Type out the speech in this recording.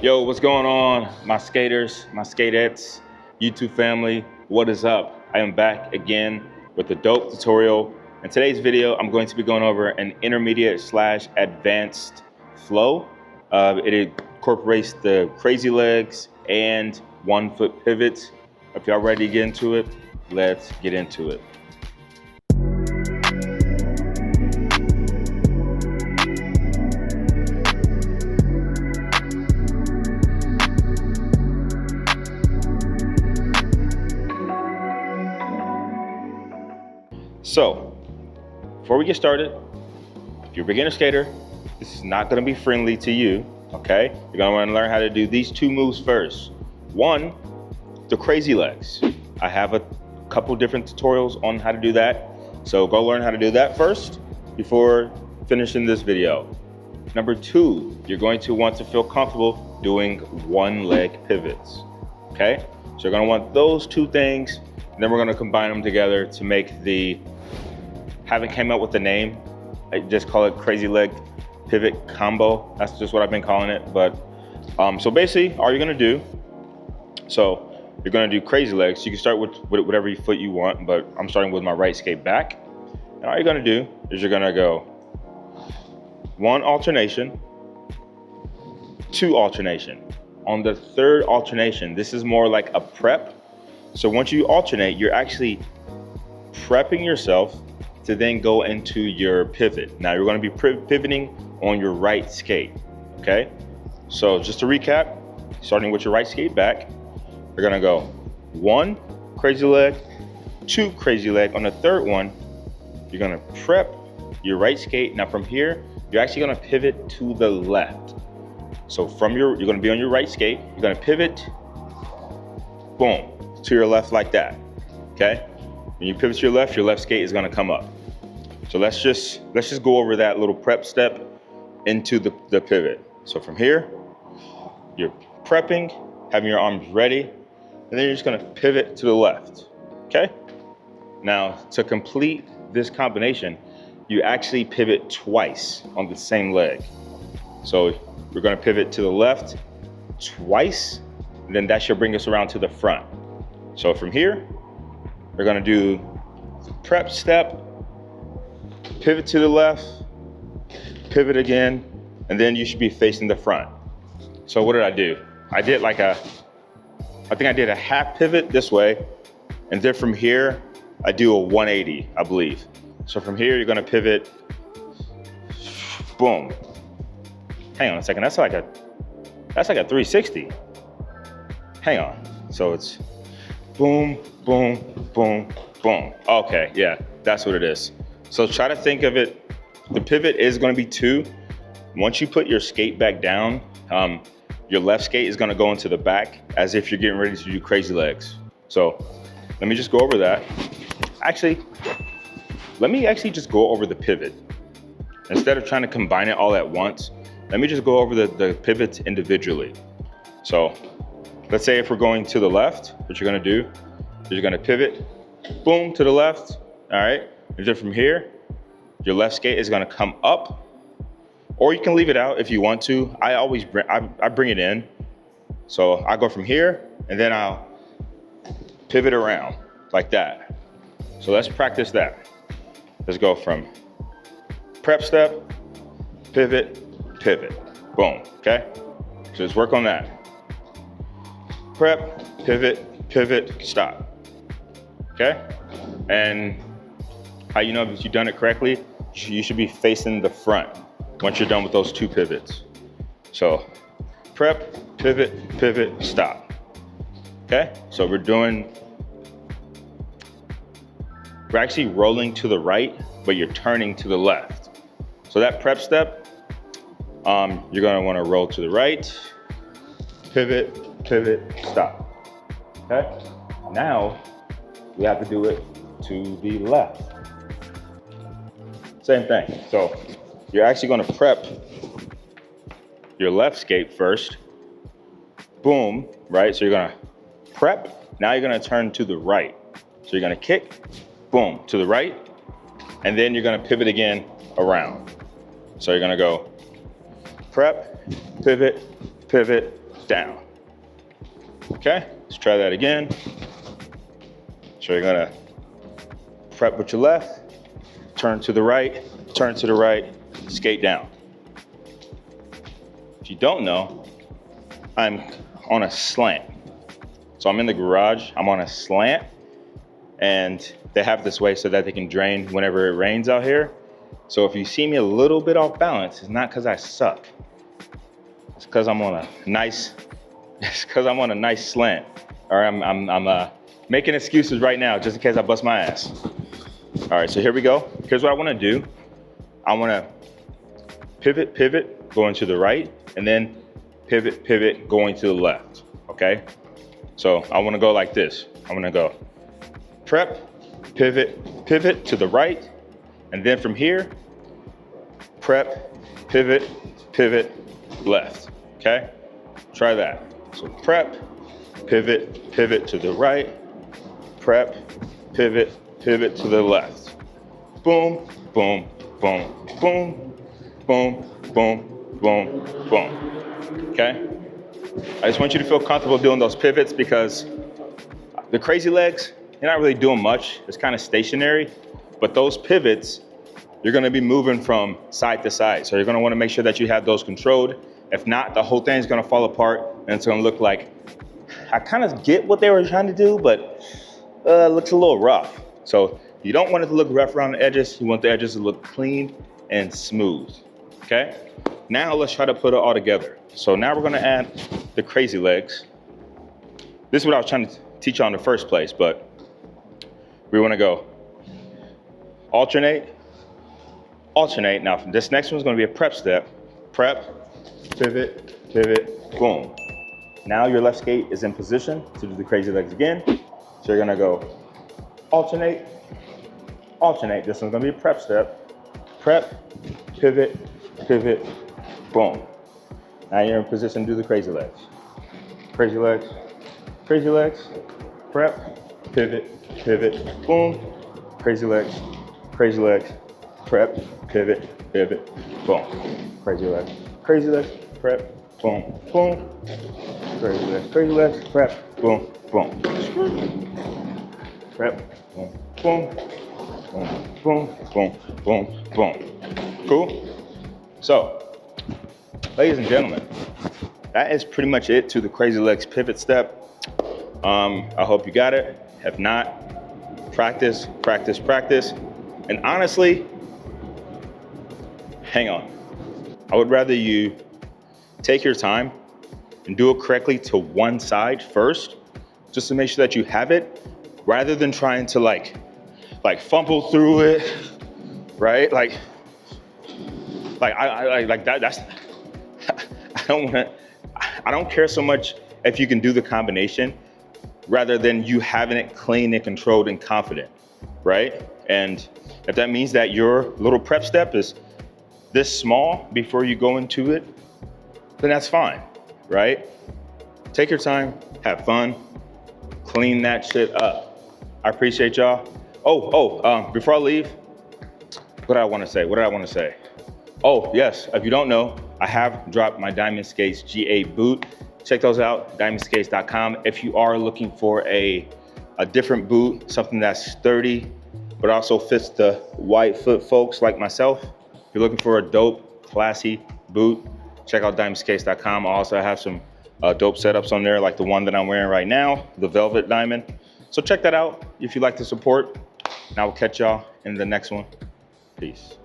Yo, what's going on, my skaters, my skatettes, YouTube family, what is up? I am back again with a dope tutorial. In today's video, I'm going to be going over an intermediate/advanced flow. It incorporates the CrazyLegs and 1 foot pivots. If y'all ready to get into it, let's get into it. So, before we get started, if you're a beginner skater, this is not going to be friendly to you, okay? You're going to want to learn how to do these 2 moves first. 1, the crazy legs. I have a couple different tutorials on how to do that, so go learn how to do that first before finishing this video. Number 2, you're going to want to feel comfortable doing 1 leg pivots, okay? So you're going to want those 2 things, and then we're going to combine them together to make the haven't came up with the name. I just call it CrazyLeg pivot combo. That's just what I've been calling it. But so basically, all you're gonna do, so you're gonna do crazy legs. You can start with whatever foot you want, but I'm starting with my right skate back. And all you're gonna do is you're gonna go 1 alternation, 2 alternation. On the 3rd alternation, this is more like a prep. So once you alternate, you're actually prepping yourself to then go into your pivot. Now you're going to be pivoting on your right skate, okay? So just to recap, starting with your right skate back, you're gonna go 1 crazy leg, 2 crazy leg. On the 3rd one, you're gonna prep your right skate. Now from here, you're actually gonna pivot to the left. So you're gonna be on your right skate, you're gonna pivot, boom, to your left like that, okay? When you pivot to your left skate is gonna come up. So let's just go over that little prep step into the pivot. So from here, you're prepping, having your arms ready, and then you're just gonna pivot to the left, okay? Now, to complete this combination, you actually pivot twice on the same leg. So we're gonna pivot to the left twice, and then that should bring us around to the front. So from here, we're gonna do prep step, pivot to the left, pivot again, and then you should be facing the front. So what did I do? I think I did a half pivot this way, and then from here, I do a 180, I believe. So from here, you're gonna pivot, boom. Hang on a second, that's like a 360. Hang on, so it's boom, boom, boom, boom. Okay, yeah, that's what it is. So try to think of it, the pivot is gonna be 2. Once you put your skate back down, your left skate is gonna go into the back as if you're getting ready to do crazy legs. So let me just go over that. Actually, let me just go over the pivot. Instead of trying to combine it all at once, let me just go over the pivots individually. So let's say if we're going to the left, what you're gonna do is you're gonna pivot, boom, to the left, all right? And then from here, your left skate is gonna come up, or you can leave it out if you want to. I bring it in. So I go from here, and then I'll pivot around like that. So let's practice that. Let's go from prep step, pivot, pivot, boom, okay? So let's work on that. Prep, pivot, pivot, stop, okay? And how you know if you've done it correctly, you should be facing the front once you're done with those 2 pivots. So prep, pivot, pivot, stop, okay? So we're actually rolling to the right, but you're turning to the left. So that prep step, you're gonna wanna roll to the right, pivot, pivot, stop, okay? Now, we have to do it to the left. Same thing. So you're actually gonna prep your left skate first, boom, right? So you're gonna prep, now you're gonna turn to the right. So you're gonna kick, boom, to the right, and then you're gonna pivot again around. So you're gonna go prep, pivot, pivot, down. Okay, let's try that again. So you're gonna prep with your left, turn to the right, skate down. If you don't know, I'm on a slant. So I'm in the garage, I'm on a slant, and they have this way so that they can drain whenever it rains out here. So if you see me a little bit off balance, it's not because I suck. It's because I'm on a nice, slant. Or I'm making excuses right now just in case I bust my ass. All right, so here we go. Here's what I wanna do. I wanna pivot, going to the right, and then pivot, going to the left, okay? So I wanna go like this. I'm gonna go prep, pivot to the right, and then from here, prep, pivot, left, okay? Try that. So prep, pivot to the right, prep, pivot to the left. Boom, boom, boom, boom, boom, boom, boom, boom, okay? I just want you to feel comfortable doing those pivots because the crazy legs, you're not really doing much. It's kind of stationary, but those pivots, you're gonna be moving from side to side. So you're gonna wanna make sure that you have those controlled. If not, the whole thing's gonna fall apart and it's gonna look like, I kind of get what they were trying to do, but it looks a little rough. So you don't want it to look rough around the edges. You want the edges to look clean and smooth, okay? Now let's try to put it all together. So now we're gonna add the crazy legs. This is what I was trying to teach you on in the first place, but we wanna go alternate. Now this next one's gonna be a prep step. Prep, pivot, boom. Now your left skate is in position to do the crazy legs again. So you're gonna go alternate. This one's gonna be a prep step. Prep, pivot, boom. Now you're in position to do the crazy legs. Crazy legs, prep, pivot, boom. Crazy legs, prep, pivot, boom. Crazy legs, prep, boom, boom. Crazy legs, prep, boom, boom. Prep, boom, boom, boom. Cool? So, ladies and gentlemen, that is pretty much it to the crazy legs pivot step. I hope you got it. If not, practice. And honestly, hang on. I would rather you take your time and do it correctly to one side first, just to make sure that you have it, rather than trying to like fumble through it, right? Like that's, I don't care so much if you can do the combination, rather than you having it clean and controlled and confident, right? And if that means that your little prep step is this small before you go into it, then that's fine, right? Take your time, have fun, clean that shit up. I appreciate y'all. Before I leave, what did I want to say? Oh, yes, if you don't know, I have dropped my Diamond Skates GA boot. Check those out, diamondskates.com. If you are looking for a different boot, something that's sturdy, but also fits the wide foot folks like myself, if you're looking for a dope, classy boot, check out diamondskates.com. I also have some dope setups on there, like the one that I'm wearing right now, the Velvet Diamond. So check that out if you'd like to support. And I will catch y'all in the next one. Peace.